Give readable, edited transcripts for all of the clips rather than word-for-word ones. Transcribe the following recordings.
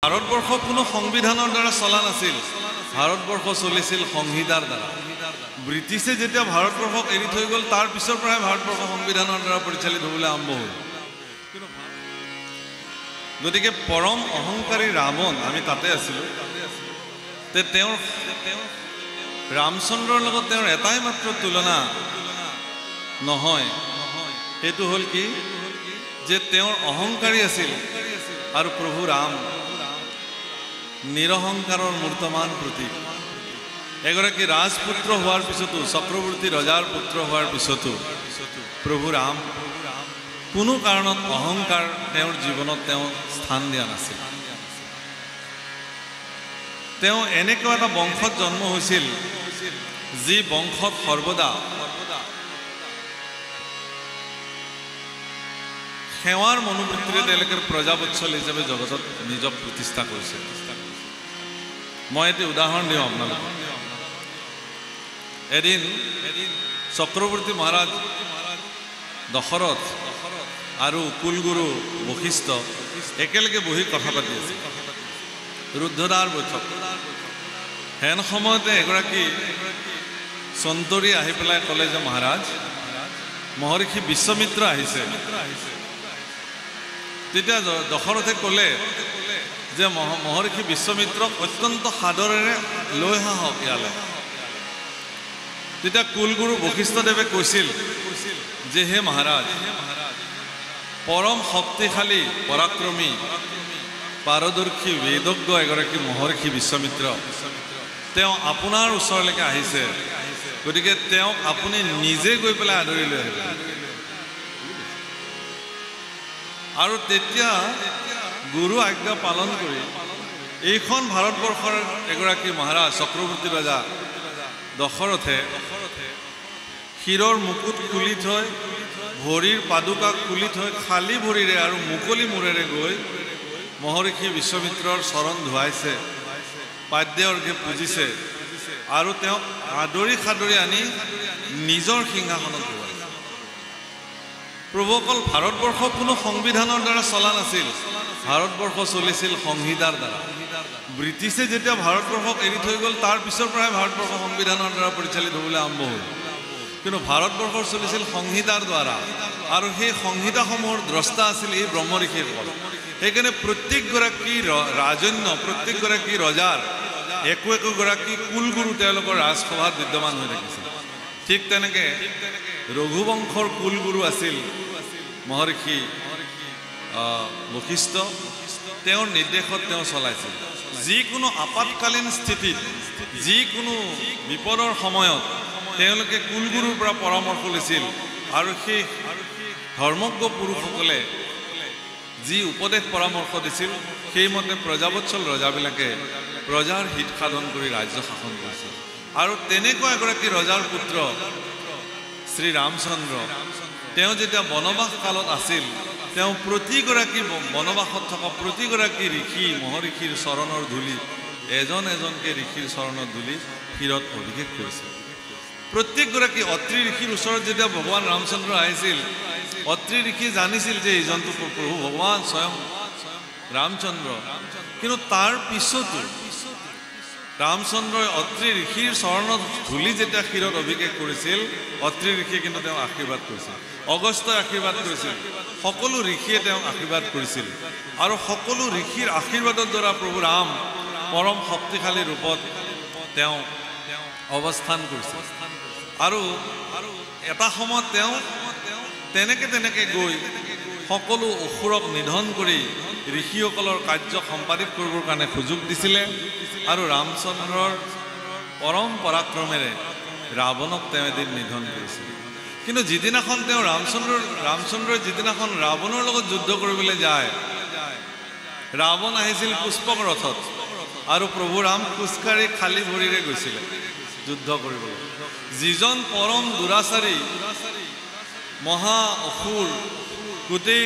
ভাৰতবৰ্ষ কোনো সংবিধানৰ দ্বাৰা চলা নাছিল। ভাৰতবৰ্ষ চলিছিল সংহিতাৰ দ্বাৰা। ব্ৰিটিছে যেতিয়া ভাৰতবৰ্ষক এৰি থৈ গ'ল তাৰ পিছৰ পৰাই ভাৰতবৰ্ষ সংবিধানৰ দ্বাৰা পৰিচালিত হ'বলৈ আৰম্ভ হ'ল। গতিকে পৰম অহংকাৰী ৰাৱণ, আমি তাতে আছিলোঁ, তেওঁৰ ৰামচন্দ্ৰৰ লগত তেওঁৰ এটাই মাত্ৰ তুলনা নহয়, সেইটো হ'ল কি যে তেওঁৰ অহংকাৰী আছিল আৰু প্ৰভু ৰাম নিৰহংকাৰৰ মূৰ্তমান প্ৰতীক। এগৰাকী ৰাজপুত্ৰ হোৱাৰ পিছতো, চক্ৰৱৰ্তী ৰজাৰ পুত্ৰ হোৱাৰ পিছতো প্ৰভু ৰাম কোনো কাৰণত অহংকাৰ তেওঁৰ জীৱনত তেওঁ স্থান দিয়া নাছিল। তেওঁ এনেকুৱা এটা বংশত জন্ম হৈছিল যি বংশত সৰ্বদা সেৱাৰ মনোবৃত্তিৰে তেওঁলোকে প্ৰজাবৎসল হিচাপে জগতত নিজক প্ৰতিষ্ঠা কৰিছে। মই এটি উদাহৰণ দিওঁ আপোনালোকক। এদিন চক্ৰৱৰ্তী মহাৰাজ দশৰথ আৰু কুলগুৰু বশিষ্ঠ একেলগে বহি কথা পাতি আছে, ৰুদ্ধদ্বাৰ বৈঠক। হেন সময়তে এগৰাকী চন্তৰী আহি পেলাই ক'লে যে মহাৰাজ, মহৰ্ষি বিশ্বমিত্ৰ আহিছে। তেতিয়া দশৰথে ক'লে যে মহৰ্ষি বিশ্বমিত্ৰক অত্যন্ত সাদৰেৰে লৈ অহা হওক ইয়ালৈ। তেতিয়া কুলগুৰু বশিষ্ঠদেৱে কৈছিল যে হে মহাৰাজ, পৰম শক্তিশালী পৰাক্ৰমী পাৰদৰ্শী বেদজ্ঞ এগৰাকী মহৰ্ষি বিশ্বমিত্ৰ, তেওঁ আপোনাৰ ওচৰলৈকে আহিছে, গতিকে তেওঁক আপুনি নিজে গৈ পেলাই আদৰি লৈ আহিব। আৰু তেতিয়া গুৰু আজ্ঞা পালন কৰি এইখন ভাৰতবৰ্ষৰ এগৰাকী মহাৰাজ চক্ৰৱৰ্তী ৰজা দশৰথে শিৰৰ মুকুট খুলি থৈ, ভৰিৰ পাদুকা খুলি থৈ, খালী ভৰিৰে আৰু মুকলি মূৰেৰে গৈ মহৰ্ষি বিশ্বমিত্ৰৰ চৰণ ধুৱাইছে, পাদ্য অৰ্ঘ্যে পূজিছে আৰু তেওঁক আদৰি সাদৰি আনি নিজৰ সিংহাসনত বহাইছে। প্ৰভু, অকল ভাৰতবৰ্ষ কোনো সংবিধানৰ দ্বাৰা চলা নাছিল। ভাৰতবৰ্ষ চলিছিল সংহিতাৰ দ্বাৰা। ব্ৰিটিছে যেতিয়া ভাৰতবৰ্ষক এৰি থৈ গ'ল তাৰ পিছৰ পৰাই ভাৰতবৰ্ষ সংবিধানৰ দ্বাৰা পৰিচালিত হ'বলৈ আৰম্ভ হ'ল। কিন্তু ভাৰতবৰ্ষৰ চলিছিল সংহিতাৰ দ্বাৰা, আৰু সেই সংহিতাসমূহৰ দ্ৰষ্টা আছিল এই ব্ৰহ্ম ঋষিসকল। সেইকাৰণে প্ৰত্যেকগৰাকী ৰাজন্য, প্ৰত্যেকগৰাকী ৰজাৰ একো একোগৰাকী কুলগুৰু তেওঁলোকৰ ৰাজসভাত বিদ্যমান হৈ থাকিছিল। ঠিক তেনেকৈ ৰঘুবংশৰ কুলগুৰু আছিল মহৰ্ষি বশিষ্ঠ। তেওঁৰ নিৰ্দেশত তেওঁ চলাইছিল। যিকোনো আপৎকালীন স্থিতিত, যিকোনো বিপদৰ সময়ত তেওঁলোকে কুলগুৰুৰ পৰা পৰামৰ্শ লৈছিল, আৰু সেই ধৰ্মজ্ঞ পুৰুষসকলে যি উপদেশ পৰামৰ্শ দিছিল সেইমতে প্ৰজাবৎসল ৰজাবিলাকে প্ৰজাৰ হিত সাধন কৰি ৰাজ্য শাসন কৰিছিল। আৰু তেনেকুৱা এগৰাকী ৰজাৰ পুত্ৰ শ্ৰী ৰামচন্দ্ৰ, তেওঁ যেতিয়া বনবাস কালত আছিল, তেওঁ প্ৰতিগৰাকী বনবাসত থকা প্ৰতিগৰাকী ঋষি মহৰ্ষিৰ চৰণৰ ধূলি, এজন এজনকৈ ঋষিৰ চৰণৰ ধূলি শিৰত অভিষেক কৰিছিল। প্ৰত্যেকগৰাকী অত্ৰি ঋষিৰ ওচৰত যেতিয়া ভগৱান ৰামচন্দ্ৰ আহিছিল, অত্ৰি ঋষি জানিছিল যে এইজনটো প্ৰভু ভগৱান স্বয়ং ৰামচন্দ্ৰ। কিন্তু তাৰ পিছতো ৰামচন্দ্ৰই অত্ৰি ঋষিৰ চৰণত ধূলি যেতিয়া শিৰত অভিষেক কৰিছিল, অত্ৰি ঋষিয়ে কিন্তু তেওঁক আশীৰ্বাদ কৰিছিল, অগস্ত্যই আশীৰ্বাদ কৰিছিল, সকলো ঋষিয়ে তেওঁক আশীৰ্বাদ কৰিছিল। আৰু সকলো ঋষিৰ আশীৰ্বাদৰ দ্বাৰা প্ৰভু ৰাম পৰম শক্তিশালী ৰূপত তেওঁ অৱস্থান কৰিছিল। আৰু এটা সময়ত তেওঁ তেনেকৈ গৈ সকলো অসুৰক নিধন কৰি ঋষিসকলৰ কাৰ্য সম্পাদিত কৰিবৰ কাৰণে সুযোগ দিছিলে। আৰু ৰামচন্দ্ৰৰ পৰম পৰাক্ৰমেৰে ৰাৱণক তেওঁ এদিন নিধন কৰিছিল। কিন্তু যিদিনাখন তেওঁ ৰামচন্দ্ৰই যিদিনাখন ৰাৱণৰ লগত যুদ্ধ কৰিবলৈ যায়, ৰাৱণ আহিছিল পুষ্পক ৰথত, আৰু প্ৰভু ৰাম খোজকাঢ়ি খালী ভৰিৰে গৈছিলে যুদ্ধ কৰিবলৈ। যিজন পৰম দুৰাচাৰী মহা অসুৰ গোটেই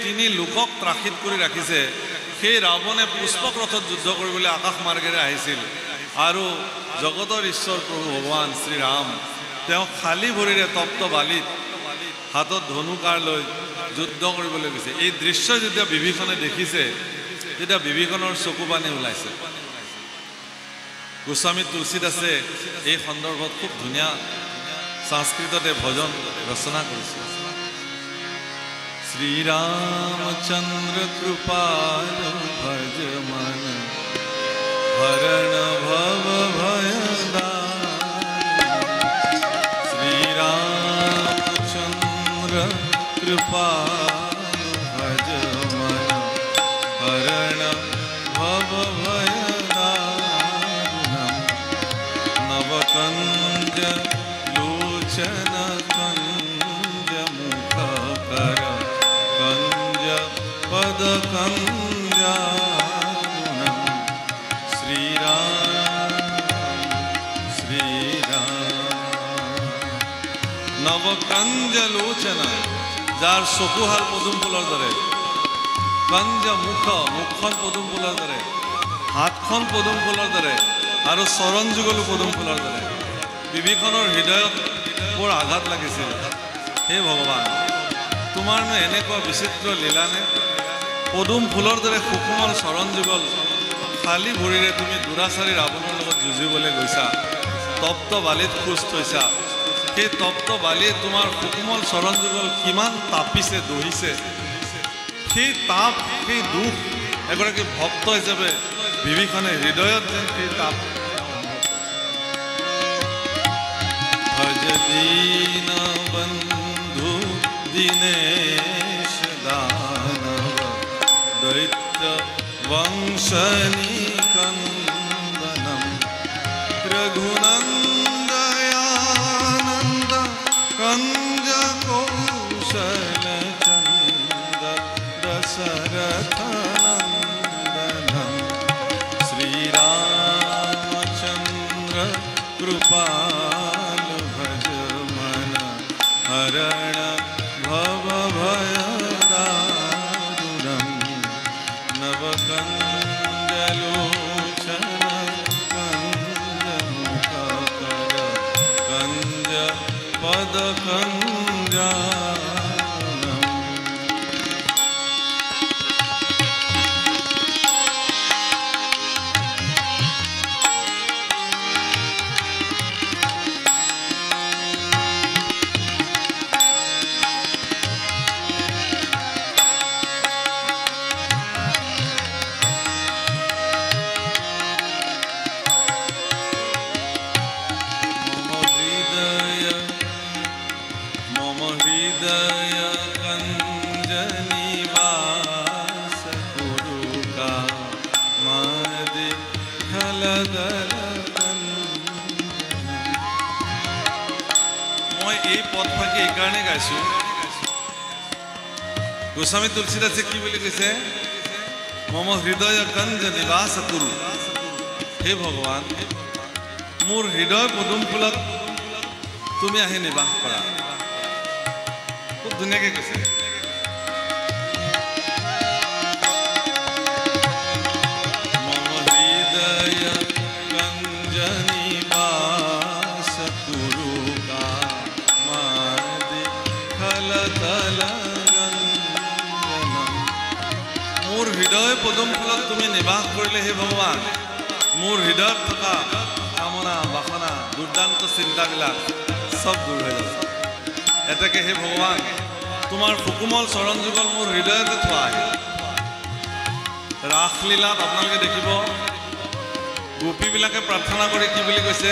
তিনি লোকক ত্ৰাসিত কৰি ৰাখিছে, সেই ৰাৱণে পুষ্পক ৰথত যুদ্ধ কৰিবলৈ আকাশ মাৰ্গেৰে আহিছিল। আৰু জগতৰ ঈশ্বৰ প্ৰভু ভগৱান শ্ৰীৰাম তেওঁ খালী ভৰিৰে তপ্ত বালিত হাতত ধনুকাৰ লৈ যুদ্ধ কৰিবলৈ গৈছে। এই দৃশ্য যেতিয়া বিভীষণে দেখিছে, যেতিয়া বিভীষণৰ চকু পানী ওলাইছে গোস্বামী তুলসীদাসে এই সন্দৰ্ভত খুব ধুনীয়া সংস্কৃততে ভজন ৰচনা কৰিছে শ্ৰী ৰামচন্দ্ৰ কৃপাল ভজ মন হৰণ ভৱ ভয় শ্ৰী ৰামচন্দ্ৰ কৃপাল ভজ মন হৰণ ভৱ ভয় নবকঞ্জ লোচন কঞ্জ মুখ কৰ কঞ্জ পদ কঞ্জানম শ্ৰীৰাম নবকঞ্জ লোচন যাৰ চকুহাল পদুম ফুলৰ দৰে কঞ্জ মুখখন পদুম ফুলৰ দৰে হাতখন পদুম ফুলৰ দৰে আৰু চৰণ যুগলো পদুম ফুলৰ দৰে বিভীষণৰ হৃদয়ত বৰ আঘাত লাগিছিল হে ভগৱান তোমাৰনো এনেকুৱা বিচিত্ৰ লীলানে পদুম ফুলৰ দৰে সুকুমল চৰণ যুগল খালী ভৰিৰে তুমি দুৰাচাৰী ৰাৱণৰ লগত যুঁজিবলৈ গৈছা তপ্ত বালিত খোজ থৈছা সেই তপ্ত বালিয়ে তোমাৰ সুকুমল চৰণ যুগল কিমান তাপিছে দহিছে সেই তাপ সেই দুখ এগৰাকী ভক্ত হিচাপে বিভীষণে হৃদয়ত যেন সেই তাপ ভজ দীন বন্ধু দীনেশ দানৱ দৈত্য বংশনিকন্দনম ৰঘুনন্দয়ানন্দ কঞ্জ কৌশল চন্দ দশৰথনন্দনম শ্ৰীৰামচন্দ্ৰ কৃপাল ভজ মন হৰণ ভৱ ভয় দাৰুণম নবকঞ্জ লোচন কঞ্জ মুখ কর কঞ্জ পদ কঞ্জানম মম হৃদয় কঞ্জনিবাস কুরুকা মাদি খলদল মই এই পদফাকি এই কাৰণে গাইছো গোস্বামী তুলসীদাসে কি বুলি কৈছে মম হৃদয় কঞ্জ নিবাস কুৰু হে ভগৱান মোৰ হৃদয় পদুম ফুলত তুমি আহি নিবাস কৰা খুব ধুনীয়াকৈ কৈছে মম হৃদয় কঞ্জ নিবাস কুৰুকা মাদি খলতল গঞ্জনম মোৰ হৃদয় পদুম ফুলত তুমি নিবাস কৰিলে হে ভগৱান মোৰ হৃদয়ত থকা কামনা বাসনা দুৰ্দান্ত চিন্তাবিলাক সব দূৰ হৈ যাব এটাকে হে ভগৱান তোমাৰ সুকুমল চৰণ যুগল মোৰ হৃদয়তে থোৱা ৰাসলীলাত আপোনালোকে দেখিব গোপীবিলাকে প্ৰাৰ্থনা কৰি কি বুলি কৈছে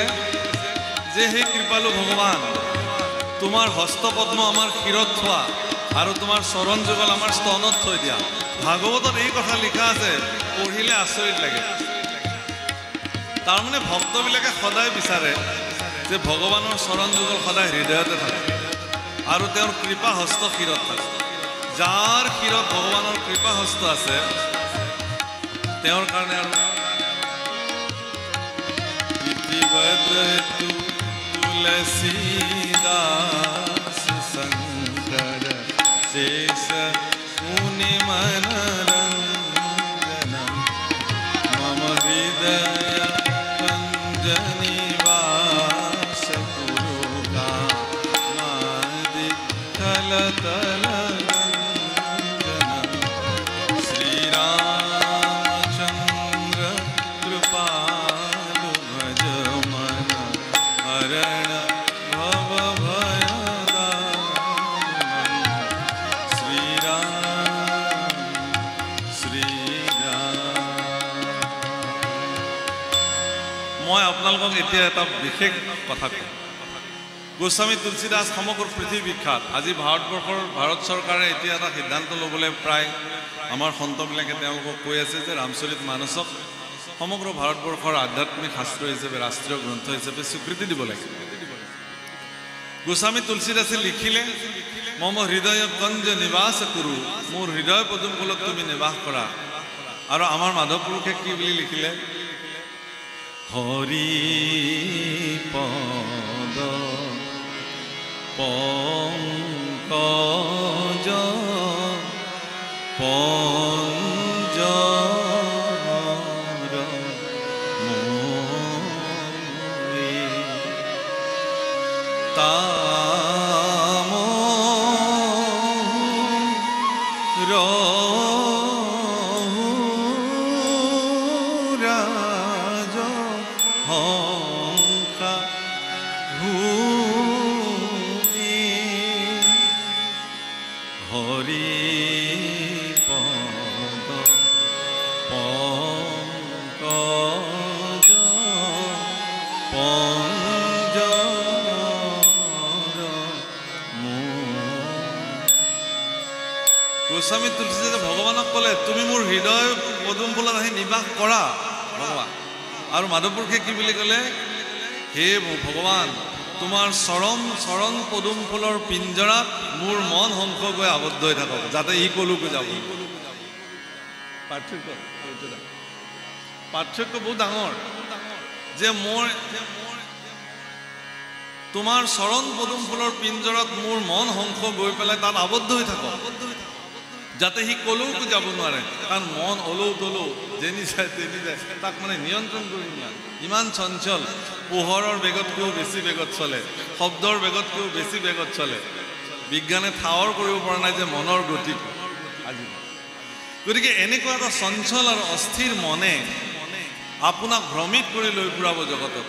যে হে কৃপালু ভগৱান তোমাৰ হস্তপদ্ম আমাৰ শিৰত থোৱা আৰু তোমাৰ চৰণ যুগল আমাৰ স্তনত থৈ দিয়া ভাগৱতত এই কথা লিখা আছে পঢ়িলে আচৰিত লাগে তাৰমানে ভক্তবিলাকে সদায় বিচাৰে যে ভগৱানৰ চৰণ যুগল সদায় হৃদয়তে থাকে আৰু তেওঁৰ কৃপা হস্ত শিৰত থাকে যাৰ শিৰত ভগৱানৰ কৃপা হস্ত আছে তেওঁৰ কাৰণে আৰু তুলসীদাস শংকৰ শেষ মুনি মনোৰঞ্জনম মম হৃদয় কঞ্জনিবাস কুৰুকা মাদি খলতল গঞ্জনম শ্ৰীৰাম মই আপোনালোকক এতিয়া এটা বিশেষ কথা কওঁ গোস্বামী তুলসীদাস সমগ্ৰ পৃথিৱী বিখ্যাত আজি ভাৰত চৰকাৰে এতিয়া এটা সিদ্ধান্ত ল'বলৈ প্ৰায় আমাৰ সন্তবিলাকে তেওঁলোকক কৈ আছে যে ৰামচৰিত মানসক সমগ্ৰ ভাৰতবৰ্ষৰ আধ্যাত্মিক শাস্ত্ৰ হিচাপে ৰাষ্ট্ৰীয় গ্ৰন্থ হিচাপে স্বীকৃতি দিব লাগে গোস্বামী তুলসীদাসে লিখিলে মম হৃদয় কঞ্জ নিবাস কৰো মোৰ হৃদয় পদুমফুলত তুমি নিবাস কৰা আৰু আমাৰ মাধৱ পুৰুষে কি বুলি লিখিলে হৰি পদ পংকজ পঞ্জৰ মোৰে তামৰ ৰাজ হংসা হৰি পদ পংকজ পঞ্জৰ গোস্বামী তুলসীদাসে ভগৱানক ক'লে তুমি মোৰ হৃদয় পদুম ফুলত আহি নিবাস কৰা ভগৱান আৰু মাধৱ পুৰুষে কি বুলি ক'লে হে ভগৱান তোমাৰ চৰণ পদুম ফুলৰ পিঞ্জৰাত মোৰ মন হংস গৈ আবদ্ধ হৈ থাকক যাতে ই কলৈকো যাব পাৰ্থক্য বহুত ডাঙৰ যে মোৰ তোমাৰ চৰণ পদুম ফুলৰ পিঞ্জৰাত মোৰ মন হংস গৈ পেলাই তাত আবদ্ধ হৈ থাকক যাতে সি কলৈকো যাব নোৱাৰে কাৰণ মন অলৌ তলৌ যেনি যায় তেনি যায় তাক মানে নিয়ন্ত্ৰণ কৰি নিয়া ইমান চঞ্চল পোহৰৰ বেগতকৈও বেছি বেগত চলে শব্দৰ বেগতকৈও বেছি বেগত চলে বিজ্ঞানে ঠাৱৰ কৰিব পৰা নাই যে মনৰ গতি আজি গতিকে এনেকুৱা এটা চঞ্চল আৰু অস্থিৰ মনে আপোনাক ভ্ৰমিত কৰি লৈ ফুৰাব জগতত